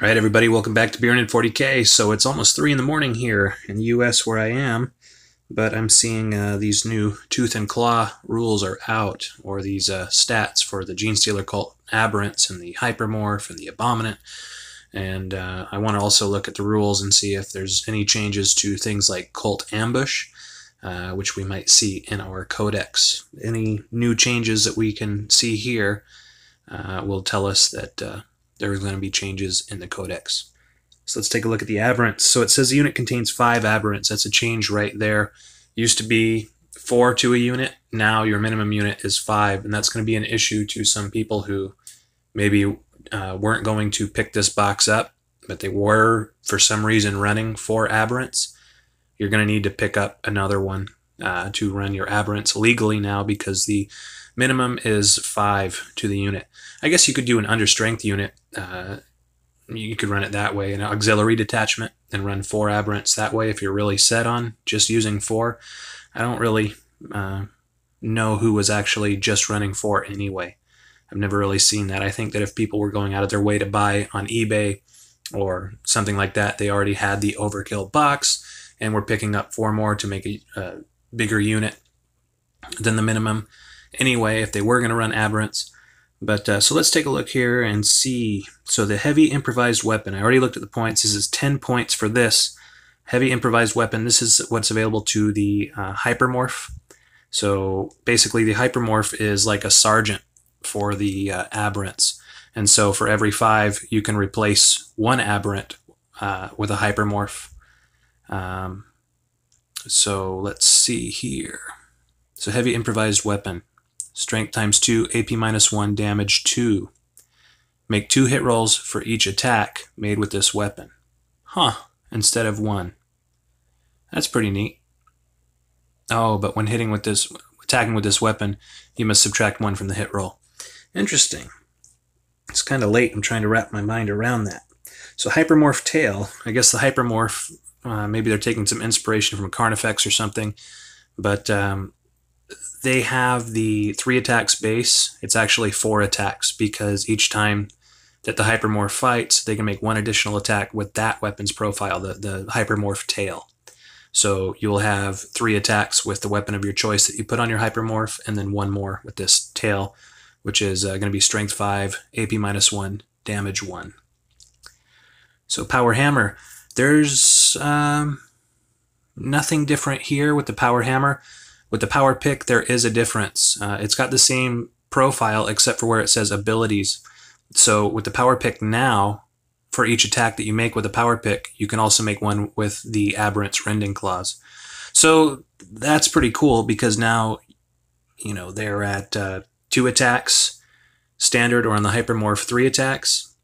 All right, everybody, welcome back to ABERRANT 40K. So it's almost 3 in the morning here in the US where I am, but I'm seeing these new tooth and claw rules are out, or these stats for the gene stealer cult aberrants and the hypermorph and the abominant. And I want to also look at the rules and see if there's any changes to things like cult ambush, which we might see in our codex. Any new changes that we can see here will tell us that there are going to be changes in the codex. So let's take a look at the aberrants. So it says the unit contains 5 aberrants. That's a change right there. Used to be 4 to a unit. Now your minimum unit is 5, and that's going to be an issue to some people who maybe weren't going to pick this box up, but they were for some reason running 4 aberrants. You're going to need to pick up another one to run your aberrants legally now, because the minimum is 5 to the unit. I guess you could do an understrength unit. You could run it that way, an auxiliary detachment, and run 4 aberrants that way if you're really set on just using 4. I don't really know who was actually just running 4 anyway. I've never really seen that. I think that if people were going out of their way to buy on eBay or something like that, they already had the overkill box and were picking up 4 more to make a bigger unit than the minimum anyway, if they were going to run aberrants. But so let's take a look here and see. So the heavy improvised weapon, I already looked at the points. This is 10 points for this heavy improvised weapon. This is what's available to the hypermorph. So basically the hypermorph is like a sergeant for the aberrants. And so for every 5, you can replace 1 aberrant with a hypermorph. So let's see here. So heavy improvised weapon. Strength times 2, AP minus 1, damage 2. Make 2 hit rolls for each attack made with this weapon. Instead of 1. That's pretty neat. Oh, but when attacking with this weapon, you must subtract 1 from the hit roll. Interesting. It's kind of late. I'm trying to wrap my mind around that. So hypermorph tail. I guess the hypermorph, maybe they're taking some inspiration from Carnifex or something, but they have the 3 attacks base. It's actually 4 attacks, because each time that the hypermorph fights, they can make 1 additional attack with that weapon's profile, the hypermorph tail. So you will have 3 attacks with the weapon of your choice that you put on your hypermorph, and then 1 more with this tail, which is going to be strength 5, AP minus 1, damage 1. So power hammer. There's nothing different here with the power hammer. With the power pick, there is a difference. It's got the same profile except for where it says abilities. So with the power pick now, for each attack that you make with a power pick, you can also make one with the aberrant's rending claws. So that's pretty cool, because now, you know, they're at 2 attacks standard, or on the hypermorph 3 attacks.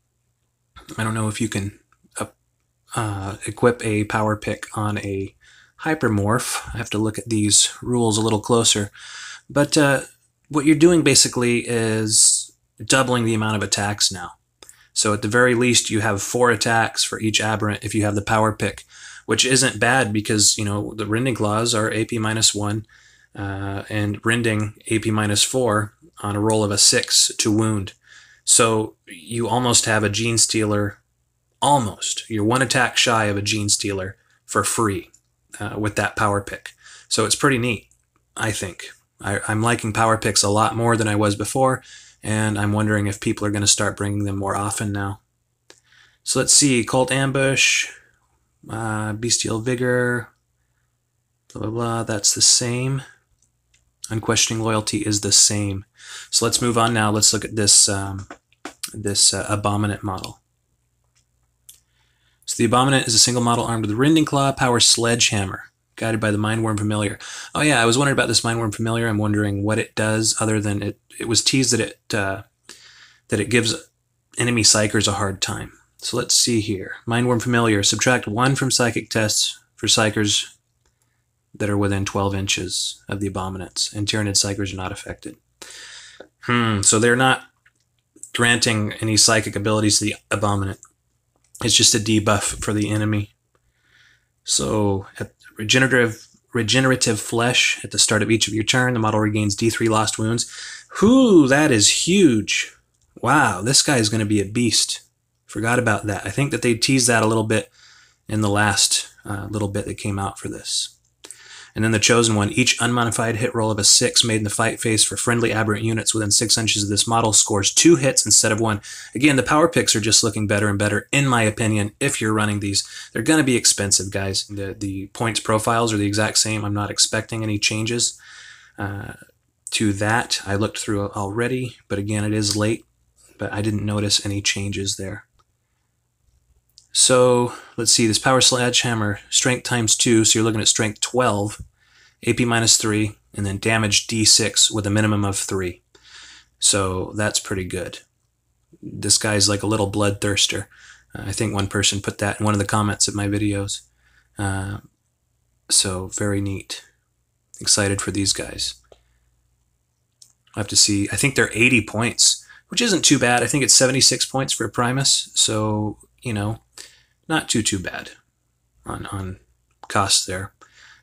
I don't know if you can equip a power pick on a hypermorph. I have to look at these rules a little closer. But what you're doing basically is doubling the amount of attacks now. So at the very least, you have 4 attacks for each aberrant if you have the power pick, which isn't bad, because, you know, the rending claws are AP minus 1 and rending AP minus 4 on a roll of a 6 to wound. So you almost have a gene stealer, almost. You're 1 attack shy of a gene stealer for free with that power pick. So it's pretty neat, I think. I'm liking power picks a lot more than I was before, and I'm wondering if people are going to start bringing them more often now. So let's see. Cult ambush, bestial vigor, blah, blah, blah. That's the same. Unquestioning loyalty is the same. So let's move on now. Let's look at this abominant model. So the abominant is a single model armed with a rending claw, power sledgehammer, guided by the mindworm familiar. Oh yeah, I was wondering about this mindworm familiar. I'm wondering what it does, other than it was teased that it gives enemy psychers a hard time. So let's see here. Mindworm familiar. Subtract 1 from psychic tests for psychers that are within 12 inches of the abominants, and Tyranid psychers are not affected. So they're not granting any psychic abilities to the abominant. It's just a debuff for the enemy. So at regenerative flesh at the start of each of your turn, the model regains D3 lost wounds. Whoo, that is huge. Wow, this guy is going to be a beast. Forgot about that. I think that they teased that a little bit in the last little bit that came out for this. And then the chosen one, each unmodified hit roll of a 6 made in the fight phase for friendly aberrant units within 6 inches of this model scores 2 hits instead of 1. Again, the power picks are just looking better and better, in my opinion, if you're running these. They're going to be expensive, guys. The points profiles are the exact same. I'm not expecting any changes to that. I looked through it already, but again, it is late, but I didn't notice any changes there. So let's see, this power sledgehammer, strength times 2, so you're looking at strength 12, AP minus 3, and then damage D6 with a minimum of 3. So that's pretty good. This guy's like a little bloodthirster. I think one person put that in one of the comments of my videos. So very neat. Excited for these guys. I'll have to see. I think they're 80 points, which isn't too bad. I think it's 76 points for a Primus. So, you know, not too bad on cost there,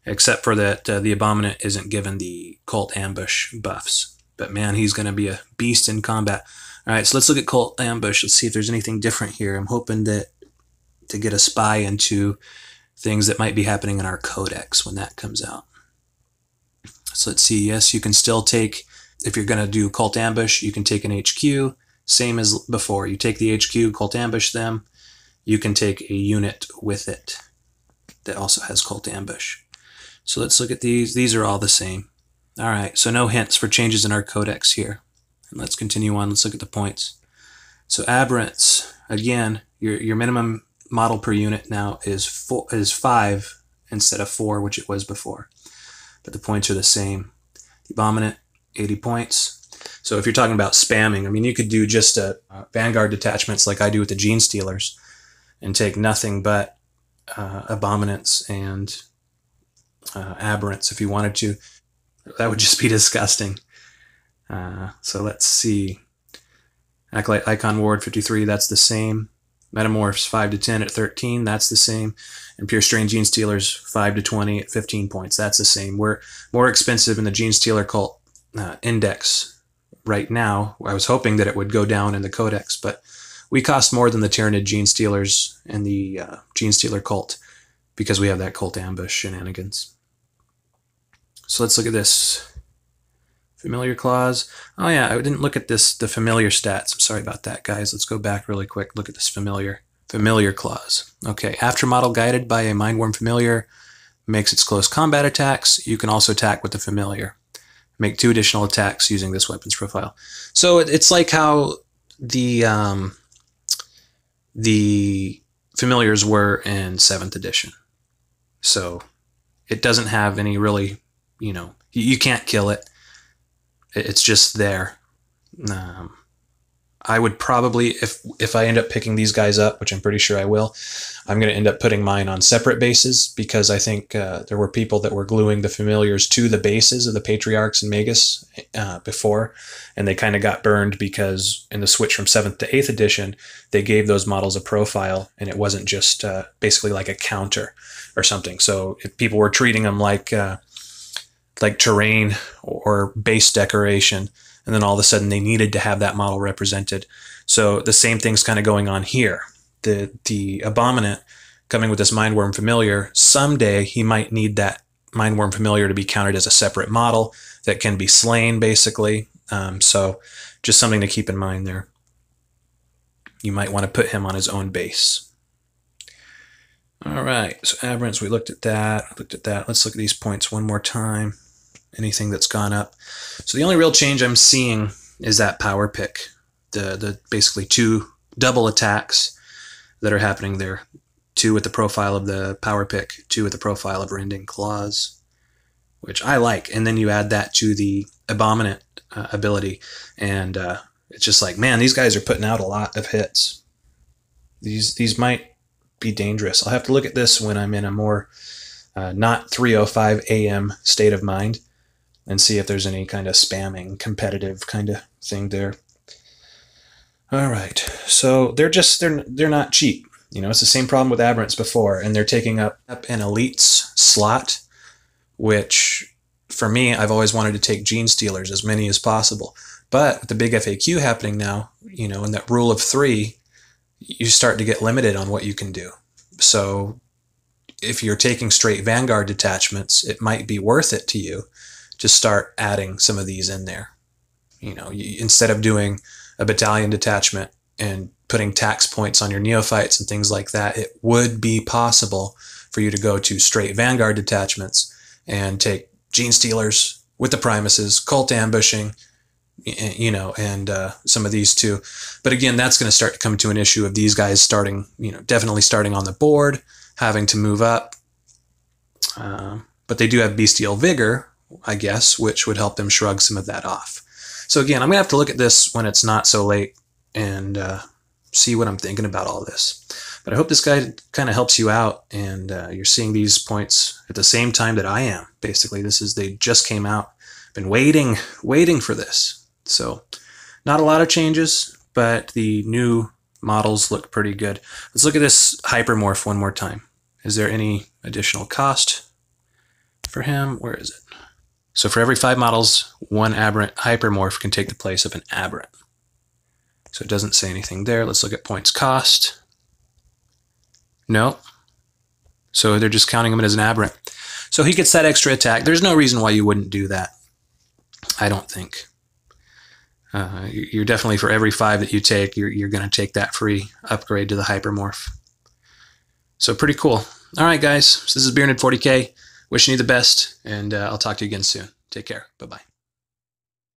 except for that the Abominant isn't given the Cult Ambush buffs. But man, he's going to be a beast in combat. All right, so let's look at Cult Ambush. Let's see if there's anything different here. I'm hoping to get a spy into things that might be happening in our Codex when that comes out. So let's see. Yes, you can still take, if you're going to do Cult Ambush, you can take an HQ, same as before. You take the HQ, Cult Ambush them. You can take a unit with it that also has Cult Ambush. So let's look at these. These are all the same. All right, so no hints for changes in our Codex here. And let's continue on. Let's look at the points. So aberrants, again, your minimum model per unit now is 5 instead of 4, which it was before. But the points are the same. The Abominant, 80 points. So if you're talking about spamming, I mean, you could do just Vanguard detachments like I do with the Gene Stealers and take nothing but Abominants and Aberrants if you wanted to. That would just be disgusting. So let's see. Acolyte Icon Ward 53, that's the same. Metamorphs 5 to 10 at 13, that's the same. And Pure Strain Gene Stealers 5 to 20 at 15 points, that's the same. We're more expensive in the Gene Stealer Cult Index right now. I was hoping that it would go down in the Codex, but we cost more than the Tyranid Gene Stealers and the Gene Stealer Cult because we have that Cult Ambush shenanigans. So let's look at this. Familiar Clause. Oh yeah, I didn't look at the familiar stats. I'm sorry about that, guys. Let's go back really quick. Look at this familiar clause. Okay, after model guided by a Mindworm Familiar makes its close combat attacks, you can also attack with the Familiar. Make 2 additional attacks using this weapon's profile. So it's like how the Familiars were in 7th edition. So it doesn't have any really, you know, you can't kill it. It's just there. I would probably, if I end up picking these guys up, which I'm pretty sure I will, I'm going to end up putting mine on separate bases because I think there were people that were gluing the Familiars to the bases of the Patriarchs and Magus before, and they kind of got burned because in the switch from 7th to 8th edition, they gave those models a profile, and it wasn't just basically like a counter or something. So if people were treating them like terrain or base decoration, and then all of a sudden they needed to have that model represented. So the same thing's kind of going on here. The Abominant coming with this Mindworm Familiar, someday he might need that Mindworm Familiar to be counted as a separate model that can be slain, basically. So just something to keep in mind there. You might want to put him on his own base. All right, so Aberrants, we looked at that. Let's look at these points one more time. Anything that's gone up. So the only real change I'm seeing is that power pick. The basically 2 double attacks that are happening there. 2 with the profile of the power pick, 2 with the profile of Rending Claws, which I like. And then you add that to the Abominant ability, and it's just like, man, these guys are putting out a lot of hits. These might be dangerous. I'll have to look at this when I'm in a more not 3:05 a.m. state of mind and see if there's any kind of spamming, competitive kind of thing there. All right, so they're not cheap. You know, it's the same problem with Aberrants before, and they're taking up an Elites slot, which for me, I've always wanted to take Gene Stealers, as many as possible. But with the big FAQ happening now, you know, and that rule of 3, you start to get limited on what you can do. So if you're taking straight Vanguard detachments, it might be worth it to you to start adding some of these in there. Instead of doing a battalion detachment and putting tax points on your neophytes and things like that, it would be possible for you to go to straight Vanguard detachments and take Gene Stealers with the Primuses, Cult Ambushing, and some of these too. But again, that's going to start to come to an issue of these guys starting, definitely starting on the board, having to move up. But they do have Bestial Vigor, I guess, which would help them shrug some of that off. So again, I'm going to have to look at this when it's not so late and see what I'm thinking about all this. But I hope this guide kind of helps you out, and you're seeing these points at the same time that I am. Basically, they just came out. Been waiting for this. So not a lot of changes, but the new models look pretty good. Let's look at this hypermorph one more time. Is there any additional cost for him? Where is it? So for every 5 models, 1 aberrant hypermorph can take the place of an aberrant. So it doesn't say anything there. Let's look at points cost. No. So they're just counting him as an aberrant. So he gets that extra attack. There's no reason why you wouldn't do that, I don't think. You're definitely, for every 5 that you take, you're going to take that free upgrade to the hypermorph. So pretty cool. All right, guys. So this is Bearded 40K. Wishing you the best, and I'll talk to you again soon. Take care. Bye-bye.